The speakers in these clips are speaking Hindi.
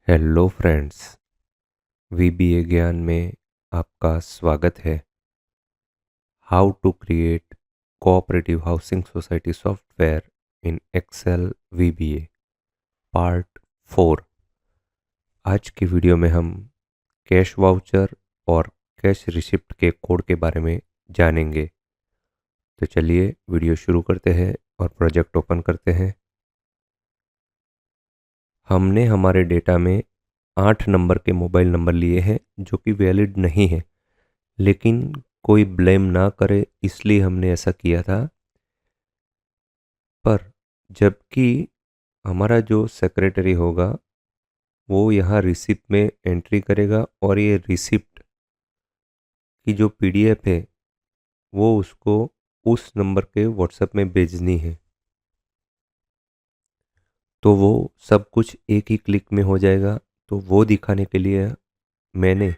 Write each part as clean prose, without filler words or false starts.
हेलो फ्रेंड्स, वीबीए ज्ञान में आपका स्वागत है। How to create cooperative housing society software in Excel VBA part 4। आज की वीडियो में हम कैश वाउचर और कैश रिसिप्ट के कोड के बारे में जानेंगे। तो चलिए वीडियो शुरू करते हैं और प्रोजेक्ट ओपन करते हैं। हमने हमारे डेटा में 8 नंबर के मोबाइल नंबर लिए हैं जो कि वैलिड नहीं है, लेकिन कोई ब्लेम ना करे इसलिए हमने ऐसा किया था। पर जबकि हमारा जो सेक्रेटरी होगा वो यहाँ रिसिप्ट में एंट्री करेगा और ये रिसिप्ट की जो पीडीएफ है वो उसको उस नंबर के व्हाट्सएप में भेजनी है। तो वो सब कुछ एक ही क्लिक में हो जाएगा। तो वो दिखाने के लिए मैंने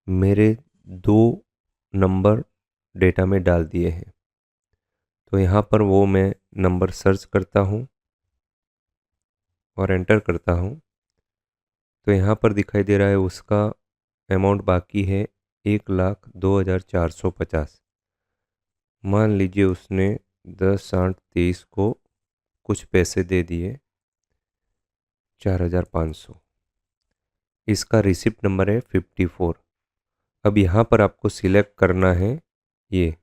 मेरे 2 नंबर डेटा में डाल दिए हैं। तो यहाँ पर वो मैं नंबर सर्च करता हूँ और एंटर करता हूँ। तो यहाँ पर दिखाई दे रहा है उसका अमाउंट बाकी है 1,02,450। मान लीजिए उसने 10/8/23 को कुछ पैसे दे दिए 4,500। इसका रिसिप्ट नंबर है 54। अब यहाँ पर आपको सिलेक्ट करना है ये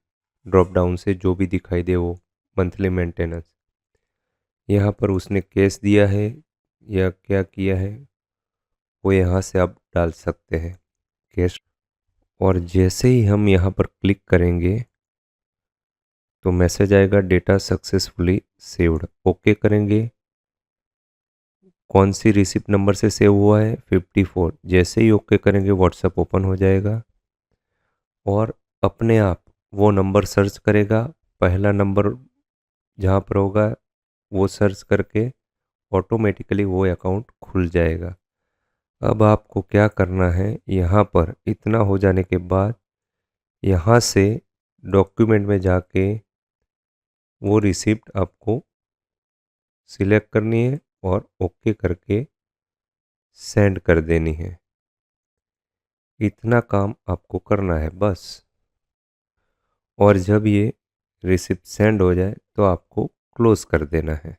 ड्रॉप डाउन से जो भी दिखाई दे वो मंथली मेंटेनेंस। यहाँ पर उसने कैश दिया है या क्या किया है वो यहाँ से आप डाल सकते हैं कैश। और जैसे ही हम यहाँ पर क्लिक करेंगे तो मैसेज आएगा डेटा सक्सेसफुली सेव्ड। ओके करेंगे। कौन सी रिसिप्ट नंबर से सेव हुआ है 54। जैसे ही ओके करेंगे व्हाट्सएप ओपन हो जाएगा और अपने आप वो नंबर सर्च करेगा। पहला नंबर जहाँ पर होगा वो सर्च करके ऑटोमेटिकली वो अकाउंट खुल जाएगा। अब आपको क्या करना है, यहाँ पर इतना हो जाने के बाद यहाँ से डॉक्यूमेंट में जाके वो रिसिप्ट आपको सिलेक्ट करनी है और ओके करके सेंड कर देनी है। इतना काम आपको करना है बस। और जब ये रिसिप्ट सेंड हो जाए तो आपको क्लोज कर देना है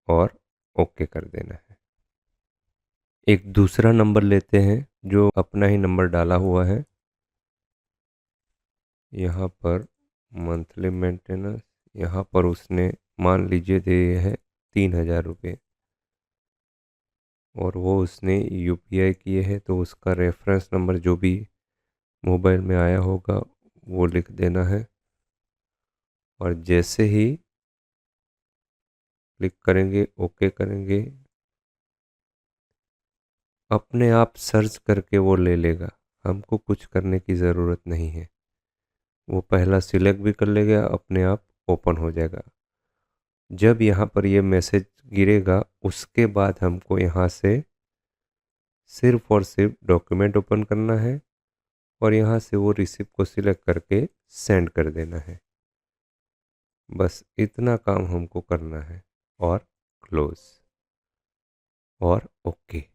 और ओके कर देना है। एक दूसरा नंबर लेते हैं जो अपना ही नंबर डाला हुआ है। यहाँ पर मंथली मेंटेनेंस, यहाँ पर उसने मान लीजिए दिए है 3,000 रुपये और वो उसने यूपीआई किए हैं। तो उसका रेफरेंस नंबर जो भी मोबाइल में आया होगा वो लिख देना है। और जैसे ही क्लिक करेंगे ओके करेंगे अपने आप सर्च करके वो ले लेगा। हमको कुछ करने की ज़रूरत नहीं है। वो पहला सिलेक्ट भी कर लेगा, अपने आप ओपन हो जाएगा। जब यहाँ पर ये मैसेज गिरेगा उसके बाद हमको यहाँ से सिर्फ और सिर्फ डॉक्यूमेंट ओपन करना है और यहाँ से वो रिसिप्ट को सिलेक्ट करके सेंड कर देना है। बस इतना काम हमको करना है और क्लोज और ओके।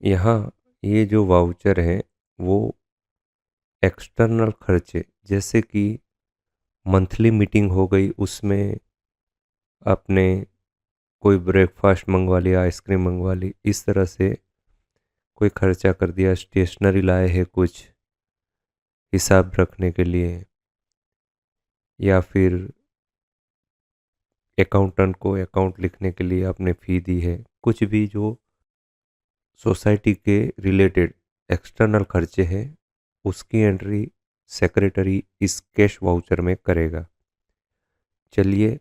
यहाँ ये जो वाउचर है वो एक्सटर्नल खर्चे जैसे कि मंथली मीटिंग हो गई, उसमें आपने कोई ब्रेकफास्ट मंगवा लिया, आइसक्रीम मंगवा ली, इस तरह से कोई खर्चा कर दिया। स्टेशनरी लाए हैं कुछ हिसाब रखने के लिए, या फिर अकाउंटेंट को अकाउंट लिखने के लिए आपने फ़ी दी है। कुछ भी जो सोसाइटी के रिलेटेड एक्सटर्नल खर्चे हैं उसकी एंट्री सेक्रेटरी इस कैश वाउचर में करेगा। चलिए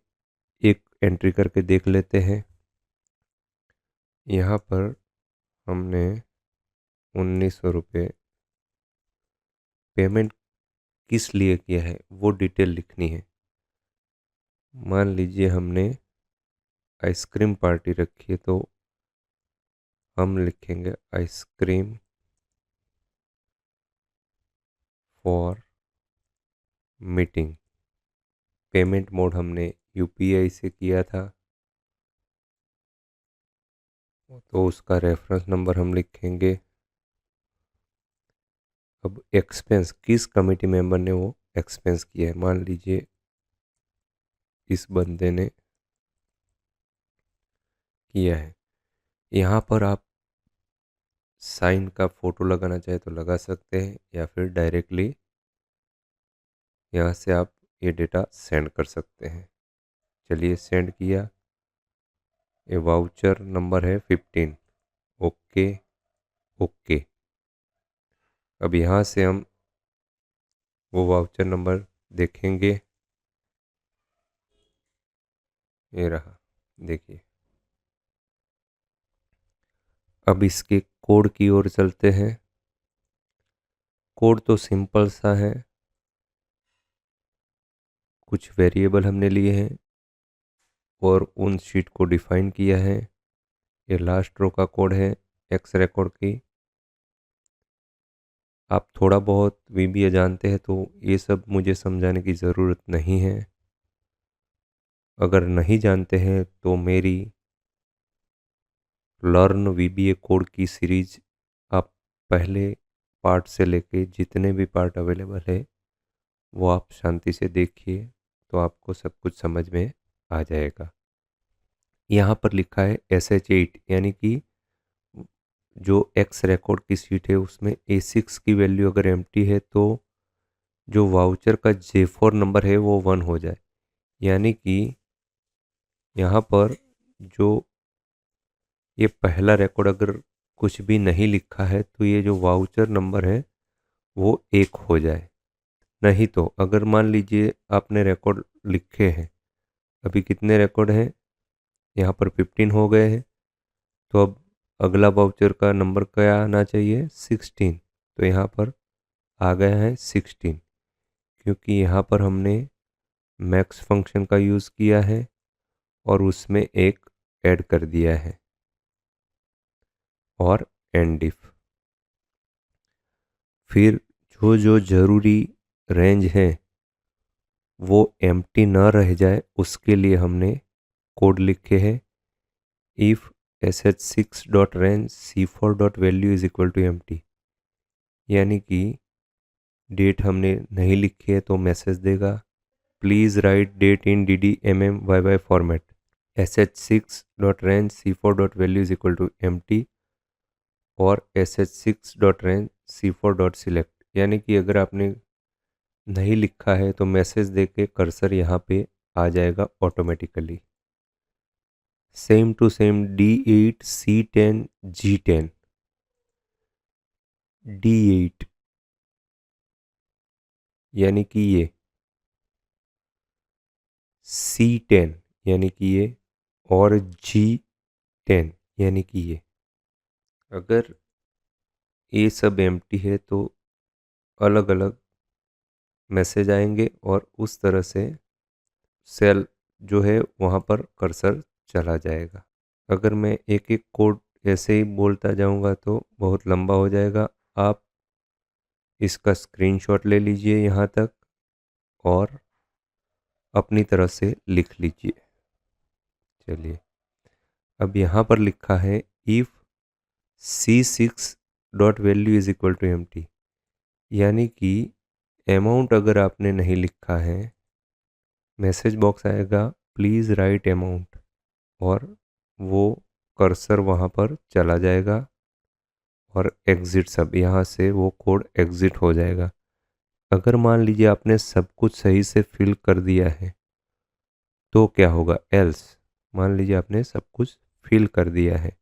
एक एंट्री करके देख लेते हैं। यहाँ पर हमने 1,900 रुपये पेमेंट किस लिए किया है वो डिटेल लिखनी है। मान लीजिए हमने आइसक्रीम पार्टी रखी है तो हम लिखेंगे ice cream for meeting. Payment mode हमने यूपीआई से किया था, तो उसका रेफरेंस नंबर हम लिखेंगे। अब एक्सपेंस, किस कमेटी मेंबर ने वो एक्सपेंस किया है, मान लीजिए इस बंदे ने किया है। यहाँ पर आप साइन का फ़ोटो लगाना चाहे तो लगा सकते हैं, या फिर डायरेक्टली यहाँ से आप ये डेटा सेंड कर सकते हैं। चलिए सेंड किया। ये वाउचर नंबर है 15। Okay okay. अब यहाँ से हम वो वाउचर नंबर देखेंगे। ये रहा, देखिए। अब इसके कोड की ओर चलते हैं। कोड तो सिंपल सा है, कुछ वेरिएबल हमने लिए हैं और उन शीट को डिफाइन किया है। ये लास्ट रो का कोड है एक्स रिकॉर्ड की। आप थोड़ा बहुत VBA जानते हैं तो ये सब मुझे समझाने की ज़रूरत नहीं है। अगर नहीं जानते हैं तो मेरी लर्न VBA कोड की सीरीज आप पहले पार्ट से लेके जितने भी पार्ट अवेलेबल है वो आप शांति से देखिए, तो आपको सब कुछ समझ में आ जाएगा। यहाँ पर लिखा है SH8, यानी कि जो एक्स रिकॉर्ड की सीट है उसमें A6 की वैल्यू अगर एम्प्टी है तो जो वाउचर का J4 नंबर है वो 1 हो जाए। यानी कि यहाँ पर जो ये पहला रिकॉर्ड अगर कुछ भी नहीं लिखा है तो ये जो वाउचर नंबर है वो 1 हो जाए। नहीं तो अगर मान लीजिए आपने रिकॉर्ड लिखे हैं, अभी कितने रिकॉर्ड हैं, यहाँ पर 15 हो गए हैं, तो अब अगला वाउचर का नंबर क्या आना चाहिए, 16। तो यहाँ पर आ गया है 16, क्योंकि यहाँ पर हमने मैक्स फंक्शन का यूज़ किया है और उसमें एक ऐड कर दिया है और एंड इफ। फिर जो जो ज़रूरी रेंज है वो एम्प्टी ना रह जाए उसके लिए हमने कोड लिखे हैं if sh6.range c4.value is equal to empty. यानी कि डेट हमने नहीं लिखी है तो मैसेज देगा please write date in DDMMYY format. sh6.range c4.value is equal to empty और sh6.range c4.select। यानी कि अगर आपने नहीं लिखा है तो मैसेज दे के कर्सर यहाँ पे आ जाएगा automatically. Same to same D8 C10 G10 D8 यानी कि ये, C10 यानी कि ये, और G10 यानी कि ये। अगर ये सब एम्प्टी है तो अलग अलग मैसेज आएंगे और उस तरह से सेल जो है वहाँ पर कर्सर चला जाएगा। अगर मैं एक एक कोड ऐसे ही बोलता जाऊँगा तो बहुत लंबा हो जाएगा। आप इसका स्क्रीनशॉट ले लीजिए यहाँ तक और अपनी तरह से लिख लीजिए। चलिए, अब यहाँ पर लिखा है if C6 dot value is equal to empty. यानी कि अमाउंट अगर आपने नहीं लिखा है, मैसेज बॉक्स आएगा प्लीज़ राइट अमाउंट और वो कर्सर वहाँ पर चला जाएगा और एग्ज़िट, सब यहाँ से वो कोड एग्ज़िट हो जाएगा। अगर मान लीजिए आपने सब कुछ सही से फिल कर दिया है तो क्या होगा, एल्स मान लीजिए आपने सब कुछ फिल कर दिया है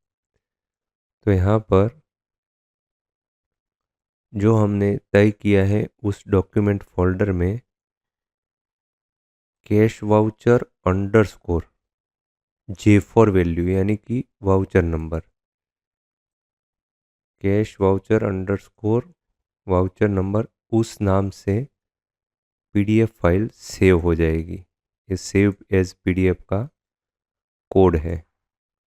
तो यहाँ पर जो हमने तय किया है उस डॉक्यूमेंट फोल्डर में cash voucher underscore J4 value यानी कि voucher number, cash voucher underscore voucher number, उस नाम से PDF फाइल सेव हो जाएगी। ये सेव एज PDF का कोड है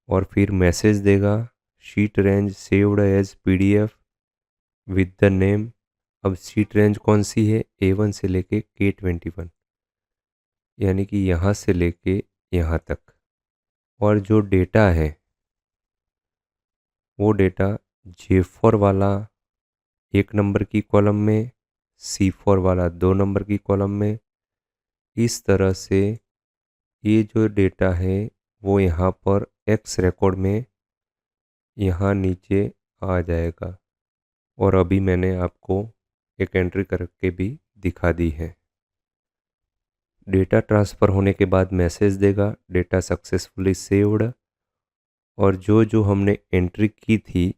और फिर मैसेज देगा sheet range saved as PDF with the name. अब शीट रेंज कौन सी है, A1 से लेके K21, यानी कि यहाँ से लेके यहाँ तक। और जो डेटा है वो डेटा J4 वाला 1 नंबर की कॉलम में, C4 वाला 2 नंबर की कॉलम में। इस तरह से ये जो डेटा है वो यहाँ पर X रिकॉर्ड में यहाँ नीचे आ जाएगा। और अभी मैंने आपको एक एंट्री करके भी दिखा दी है। डेटा ट्रांसफ़र होने के बाद मैसेज देगा डेटा सक्सेसफुली सेव्ड, और जो जो हमने एंट्री की थी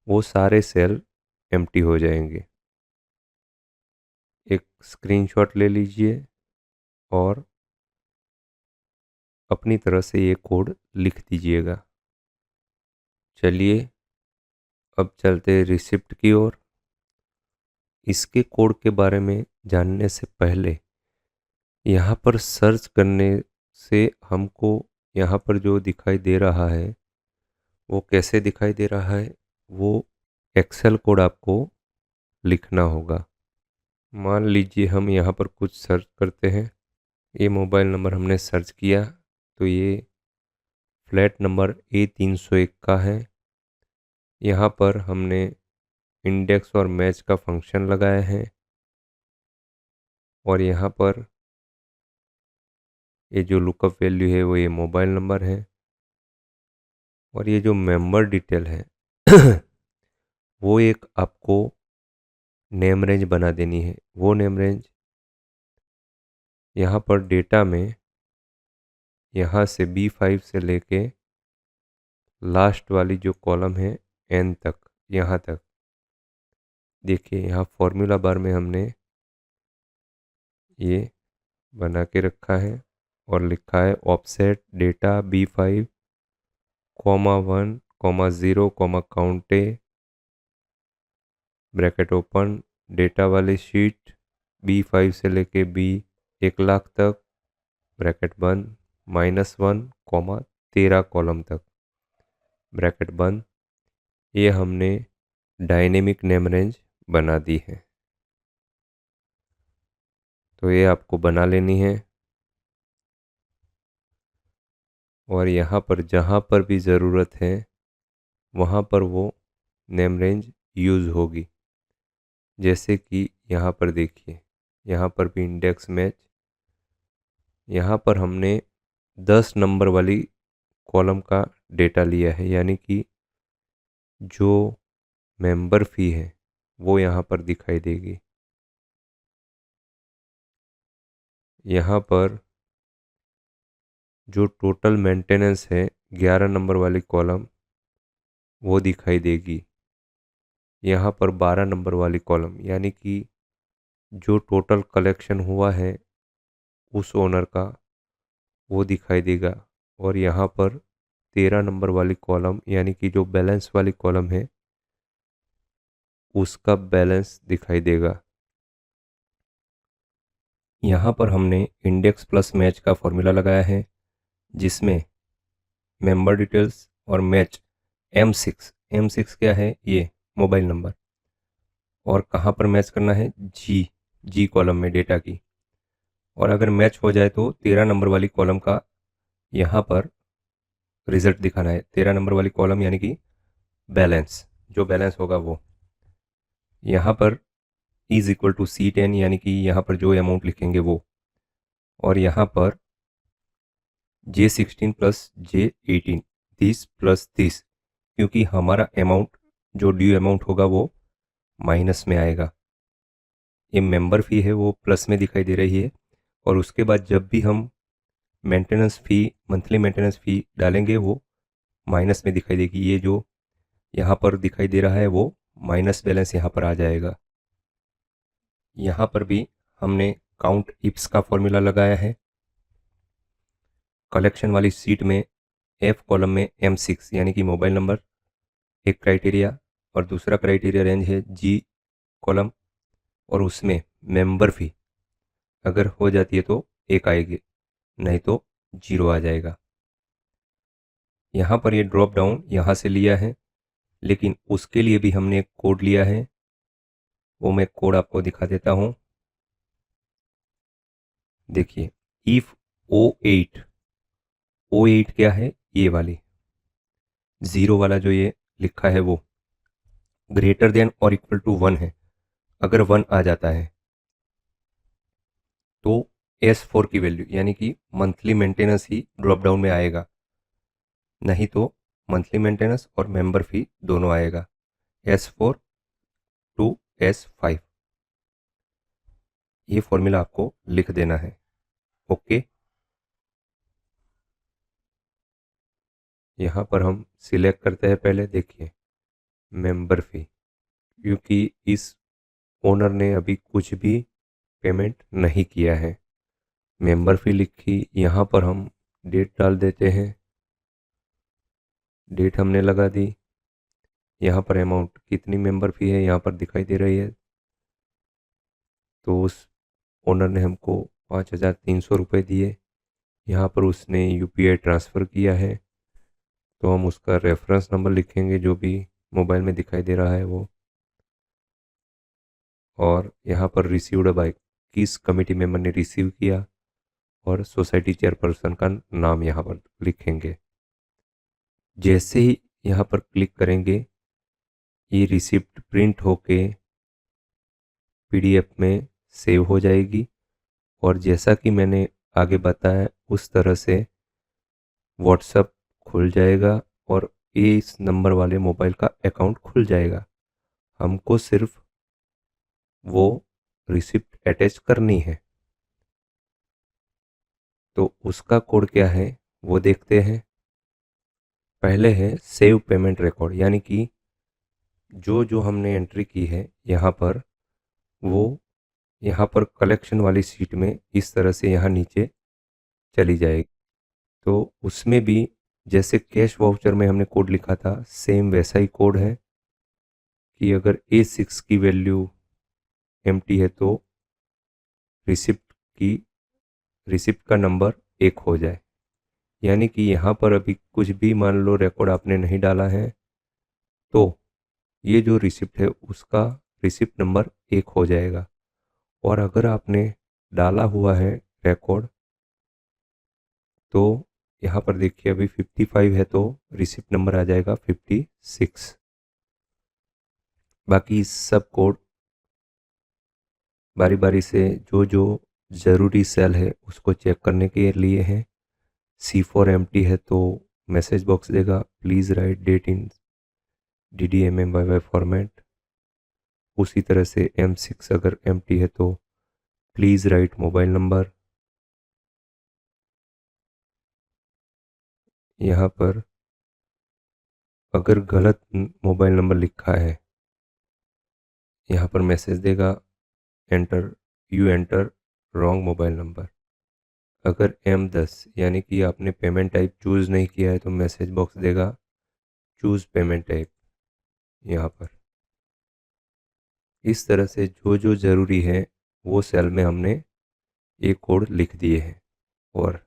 वो सारे सेल एम्प्टी हो जाएंगे। एक स्क्रीनशॉट ले लीजिए और अपनी तरह से ये कोड लिख दीजिएगा। चलिए अब चलते हैं रिसिप्ट की ओर। इसके कोड के बारे में जानने से पहले यहाँ पर सर्च करने से हमको यहाँ पर जो दिखाई दे रहा है वो कैसे दिखाई दे रहा है, वो एक्सेल कोड आपको लिखना होगा। मान लीजिए हम यहाँ पर कुछ सर्च करते हैं। ये मोबाइल नंबर हमने सर्च किया तो ये फ्लैट नंबर A301 का है। यहाँ पर हमने इंडेक्स और मैच का फंक्शन लगाया है, और यहाँ पर ये जो लुकअप वैल्यू है वो ये मोबाइल नंबर है। और ये जो मेंबर डिटेल है वो एक आपको नेम रेंज बना देनी है। वो नेम रेंज यहाँ पर डेटा में यहाँ से B5 से लेके लास्ट वाली जो कॉलम है N तक, यहाँ तक देखिए यहाँ फॉर्मूला बार में हमने ये बना के रखा है और लिखा है offset data B5, 1, 0, counta, bracket open, data वाली शीट B5 से लेके B1,00,000 तक, ब्रैकेट बंद, -1, 13 कॉलम तक, ब्रैकेट बंद। ये हमने डायनेमिक नेम रेंज बना दी है। तो ये आपको बना लेनी है, और यहाँ पर जहाँ पर भी ज़रूरत है वहाँ पर वो नेम रेंज यूज़ होगी। जैसे कि यहाँ पर देखिए, यहाँ पर भी इंडेक्स मैच, यहाँ पर हमने 10 नंबर वाली कॉलम का डेटा लिया है, यानी कि जो मेंबर फ़ी है वो यहाँ पर दिखाई देगी। यहाँ पर जो टोटल मेंटेनेंस है 11 नंबर वाली कॉलम वो दिखाई देगी। यहाँ पर 12 नंबर वाली कॉलम, यानी कि जो टोटल कलेक्शन हुआ है उस ओनर का, वो दिखाई देगा। और यहाँ पर 13 नंबर वाली कॉलम, यानी कि जो बैलेंस वाली कॉलम है उसका बैलेंस दिखाई देगा। यहाँ पर हमने इंडेक्स प्लस मैच का फॉर्मूला लगाया है, जिसमें मेंबर डिटेल्स और मैच M6 क्या है, ये मोबाइल नंबर, और कहाँ पर मैच करना है, जी कॉलम में डेटा की। और अगर मैच हो जाए तो 13 नंबर वाली कॉलम का यहाँ पर रिजल्ट दिखाना है। 13 नंबर वाली कॉलम यानी कि बैलेंस, जो बैलेंस होगा वो यहाँ पर =C10, यानी कि यहाँ पर जो अमाउंट लिखेंगे वो। और यहाँ पर J16 + J18, 30 + 30, क्योंकि हमारा अमाउंट जो ड्यू अमाउंट होगा वो माइनस में आएगा। ये मेंबर फ़ी है वो प्लस में दिखाई दे रही है, और उसके बाद जब भी हम मेंटेनेंस फ़ी, मंथली मेंटेनेंस फ़ी डालेंगे वो माइनस में दिखाई देगी। ये जो यहाँ पर दिखाई दे रहा है वो माइनस बैलेंस यहाँ पर आ जाएगा। यहाँ पर भी हमने काउंट इप्स का फॉर्मूला लगाया है। कलेक्शन वाली सीट में F कॉलम में M6 यानी कि मोबाइल नंबर एक क्राइटेरिया, और दूसरा क्राइटेरिया रेंज है G कॉलम, और उसमें मेंबर फ़ी अगर हो जाती है तो 1 आएगी, नहीं तो 0 आ जाएगा। यहाँ पर ये ड्रॉप डाउन यहाँ से लिया है, लेकिन उसके लिए भी हमने एक कोड लिया है, वो मैं कोड आपको दिखा देता हूँ। देखिए, इफ O8, O8 क्या है, ये वाली जीरो वाला जो ये लिखा है वो ग्रेटर देन और इक्वल टू 1 है। अगर 1 आ जाता है तो S4 की वैल्यू यानी कि मंथली मेंटेनेंस ही ड्रॉप डाउन में आएगा, नहीं तो मंथली मेंटेनेंस और मेंबर फी दोनों आएगा, S4 टू S5। ये फॉर्मूला आपको लिख देना है। ओके, यहाँ पर हम सिलेक्ट करते हैं पहले, देखिए मेंबर फी, क्योंकि इस ओनर ने अभी कुछ भी पेमेंट नहीं किया है। मेंबर फी लिखी, यहाँ पर हम डेट डाल देते हैं, डेट हमने लगा दी। यहाँ पर अमाउंट कितनी मेंबर फी है यहाँ पर दिखाई दे रही है, तो उस ओनर ने हमको 5,300 रुपये दिए। यहाँ पर उसने UPI ट्रांसफ़र किया है, तो हम उसका रेफरेंस नंबर लिखेंगे जो भी मोबाइल में दिखाई दे रहा है वो, और यहाँ पर रिसीव्ड बाय, किस कमेटी मेंबर ने रिसीव किया, और सोसाइटी चेयरपर्सन का नाम यहाँ पर लिखेंगे। जैसे ही यहाँ पर क्लिक करेंगे, ये रिसिप्ट प्रिंट होके PDF में सेव हो जाएगी, और जैसा कि मैंने आगे बताया उस तरह से व्हाट्सएप खुल जाएगा और ये इस नंबर वाले मोबाइल का अकाउंट खुल जाएगा। हमको सिर्फ वो रिसिप्ट अटैच करनी है, तो उसका कोड क्या है वो देखते हैं। पहले है सेव पेमेंट रिकॉर्ड, यानी कि जो जो हमने एंट्री की है यहाँ पर, वो यहाँ पर कलेक्शन वाली सीट में इस तरह से यहाँ नीचे चली जाएगी। तो उसमें भी जैसे कैश वाउचर में हमने कोड लिखा था, सेम वैसा ही कोड है कि अगर A6 की वैल्यू एम्प्टी है तो रिसिप्ट की रिसिप्ट का नंबर 1 हो जाए। यानी कि यहाँ पर अभी कुछ भी मान लो रिकॉर्ड आपने नहीं डाला है, तो ये जो रिसिप्ट है उसका रिसिप्ट नंबर 1 हो जाएगा। और अगर आपने डाला हुआ है रिकॉर्ड, तो यहाँ पर देखिए अभी 55 है, तो रिसिप्ट नंबर आ जाएगा 56। बाकी सब कोड बारी बारी से जो जो ज़रूरी सेल है उसको चेक करने के लिए है। C4 एम्प्टी है तो मैसेज बॉक्स देगा, please write date in DDMMYY format. उसी तरह से M6 अगर एम्प्टी है तो प्लीज़ राइट मोबाइल नंबर। यहाँ पर अगर गलत मोबाइल नंबर लिखा है, यहाँ पर मैसेज देगा you enter wrong mobile number. अगर M10 यानी कि आपने पेमेंट टाइप चूज़ नहीं किया है तो मैसेज बॉक्स देगा चूज़ पेमेंट टाइप। यहाँ पर इस तरह से जो जो ज़रूरी है वो सेल में हमने एक कोड लिख दिए हैं। और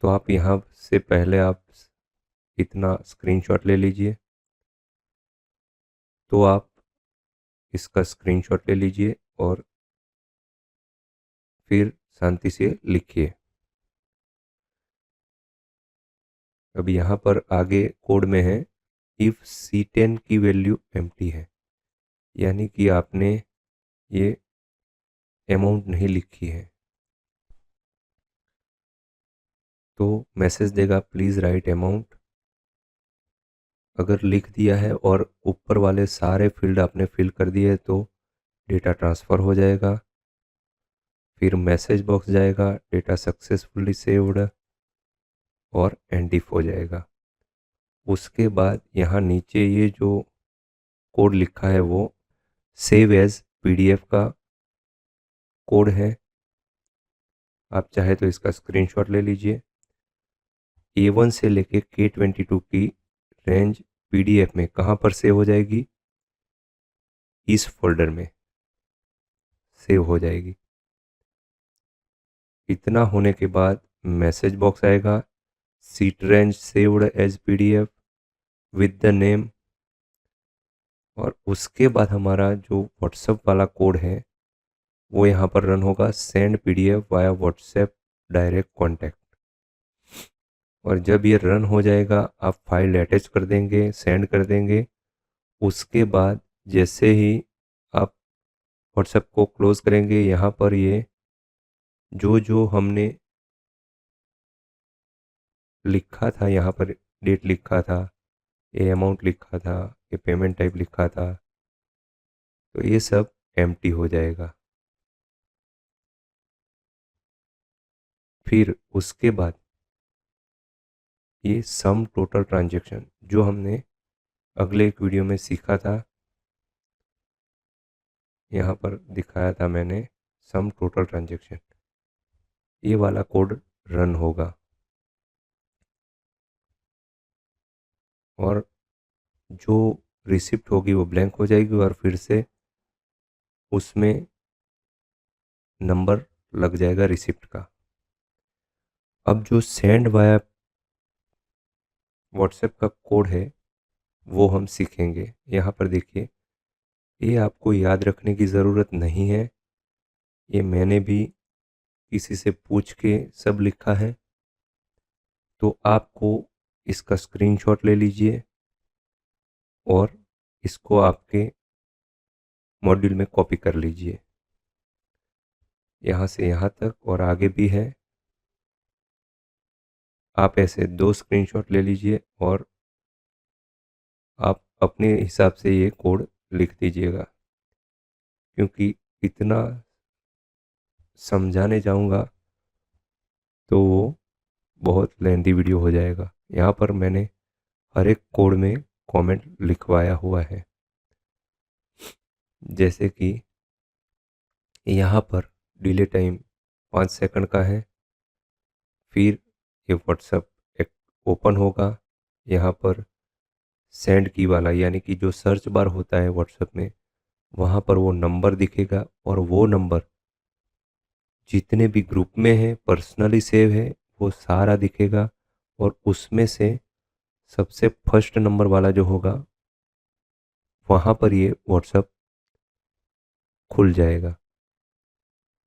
तो आप यहाँ से पहले आप इतना स्क्रीनशॉट ले लीजिए, तो आप इसका स्क्रीनशॉट ले लीजिए और फिर शांति से लिखिए। अब यहाँ पर आगे कोड में है इफ़ C10 की वैल्यू एम्प्टी है, यानी कि आपने ये अमाउंट नहीं लिखी है, तो मैसेज देगा प्लीज़ राइट अमाउंट। अगर लिख दिया है और ऊपर वाले सारे फील्ड आपने फिल कर दिए तो डेटा ट्रांसफ़र हो जाएगा। फिर मैसेज बॉक्स जाएगा डेटा सक्सेसफुली सेव्ड और एंड इफ हो जाएगा। उसके बाद यहाँ नीचे ये जो कोड लिखा है वो सेव एज PDF का कोड है। आप चाहे तो इसका स्क्रीनशॉट ले लीजिए। A1 से लेके K22 की रेंज PDF में कहाँ पर सेव हो जाएगी, इस फोल्डर में सेव हो जाएगी। इतना होने के बाद मैसेज बॉक्स आएगा sheet range saved as PDF with the name और उसके बाद हमारा जो व्हाट्सएप वाला कोड है वो यहाँ पर रन होगा, send PDF via WhatsApp direct contact. और जब ये रन हो जाएगा आप फाइल अटैच कर देंगे, सेंड कर देंगे। उसके बाद जैसे ही आप व्हाट्सएप को क्लोज करेंगे, यहाँ पर ये जो जो हमने लिखा था, यहाँ पर डेट लिखा था, ये अमाउंट लिखा था, ये पेमेंट टाइप लिखा था, तो ये सब एम्प्टी हो जाएगा। फिर उसके बाद ये सम टोटल ट्रांजैक्शन जो हमने अगले एक वीडियो में सीखा था, यहाँ पर दिखाया था मैंने सम टोटल ट्रांजैक्शन, ये वाला कोड रन होगा और जो रिसिप्ट होगी वो ब्लैंक हो जाएगी और फिर से उसमें नंबर लग जाएगा रिसिप्ट का। अब जो सेंड वाया व्हाट्सएप का कोड है वो हम सीखेंगे। यहाँ पर देखिए, ये आपको याद रखने की ज़रूरत नहीं है, ये मैंने भी किसी से पूछ के सब लिखा है। तो आपको इसका स्क्रीनशॉट ले लीजिए और इसको आपके मॉड्यूल में कॉपी कर लीजिए, यहाँ से यहाँ तक और आगे भी है। आप ऐसे 2 स्क्रीनशॉट ले लीजिए और आप अपने हिसाब से ये कोड लिख दीजिएगा, क्योंकि इतना समझाने जाऊंगा तो वो बहुत लेंथी वीडियो हो जाएगा। यहाँ पर मैंने हर एक कोड में कमेंट लिखवाया हुआ है, जैसे कि यहाँ पर डिले टाइम 5 सेकंड का है। फिर ये व्हाट्सएप एक ओपन होगा, यहाँ पर सेंड की वाला यानी कि जो सर्च बार होता है व्हाट्सएप में, वहाँ पर वो नंबर दिखेगा और वो नंबर जितने भी ग्रुप में है, पर्सनली सेव है, वो सारा दिखेगा और उसमें से सबसे फर्स्ट नंबर वाला जो होगा वहाँ पर ये व्हाट्सएप खुल जाएगा,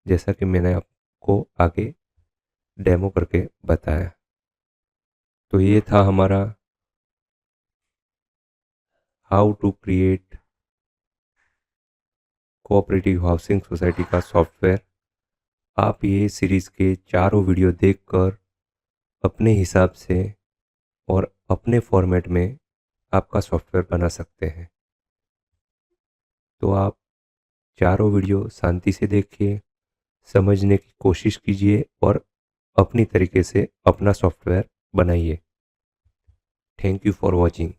जैसा कि मैंने आपको आगे डेमो करके बताया। तो ये था हमारा how to create cooperative housing society का सॉफ्टवेयर। आप ये सीरीज़ के चारों वीडियो देखकर अपने हिसाब से और अपने फॉर्मेट में आपका सॉफ्टवेयर बना सकते हैं। तो आप चारों वीडियो शांति से देखिए, समझने की कोशिश कीजिए और अपनी तरीके से अपना सॉफ्टवेयर बनाइए। Thank you for watching.